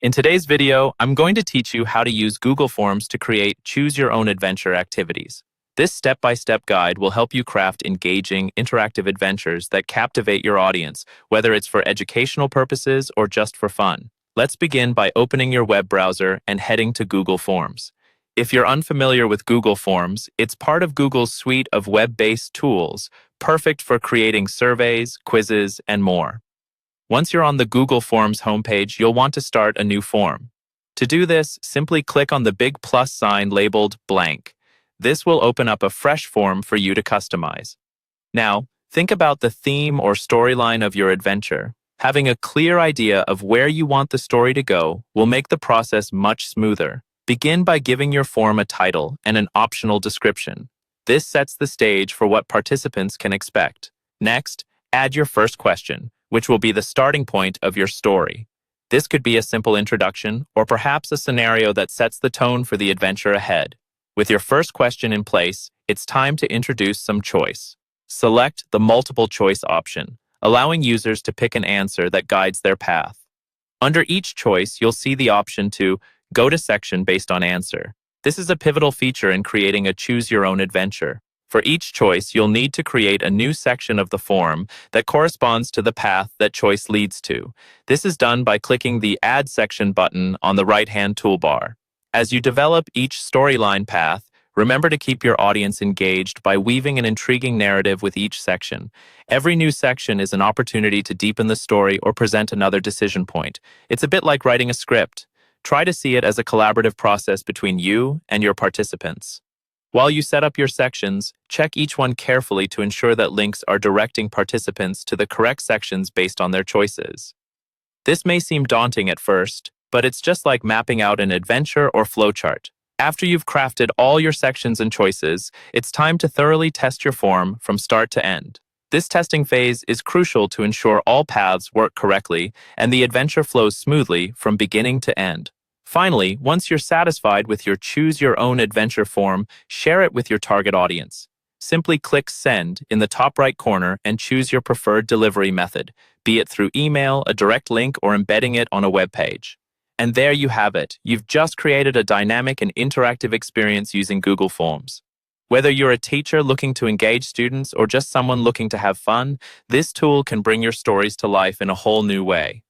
In today's video, I'm going to teach you how to use Google Forms to create choose-your-own-adventure activities. This step-by-step guide will help you craft engaging, interactive adventures that captivate your audience, whether it's for educational purposes or just for fun. Let's begin by opening your web browser and heading to Google Forms. If you're unfamiliar with Google Forms, it's part of Google's suite of web-based tools, perfect for creating surveys, quizzes, and more. Once you're on the Google Forms homepage, you'll want to start a new form. To do this, simply click on the big plus sign labeled blank. This will open up a fresh form for you to customize. Now, think about the theme or storyline of your adventure. Having a clear idea of where you want the story to go will make the process much smoother. Begin by giving your form a title and an optional description. This sets the stage for what participants can expect. Next, add your first question, which will be the starting point of your story. This could be a simple introduction, or perhaps a scenario that sets the tone for the adventure ahead. With your first question in place, it's time to introduce some choice. Select the multiple choice option, allowing users to pick an answer that guides their path. Under each choice, you'll see the option to go to section based on answer. This is a pivotal feature in creating a choose-your-own-adventure. For each choice, you'll need to create a new section of the form that corresponds to the path that choice leads to. This is done by clicking the Add Section button on the right-hand toolbar. As you develop each storyline path, remember to keep your audience engaged by weaving an intriguing narrative with each section. Every new section is an opportunity to deepen the story or present another decision point. It's a bit like writing a script. Try to see it as a collaborative process between you and your participants. While you set up your sections, check each one carefully to ensure that links are directing participants to the correct sections based on their choices. This may seem daunting at first, but it's just like mapping out an adventure or flowchart. After you've crafted all your sections and choices, it's time to thoroughly test your form from start to end. This testing phase is crucial to ensure all paths work correctly and the adventure flows smoothly from beginning to end. Finally, once you're satisfied with your choose-your-own-adventure form, share it with your target audience. Simply click Send in the top right corner and choose your preferred delivery method, be it through email, a direct link, or embedding it on a web page. And there you have it. You've just created a dynamic and interactive experience using Google Forms. Whether you're a teacher looking to engage students or just someone looking to have fun, this tool can bring your stories to life in a whole new way.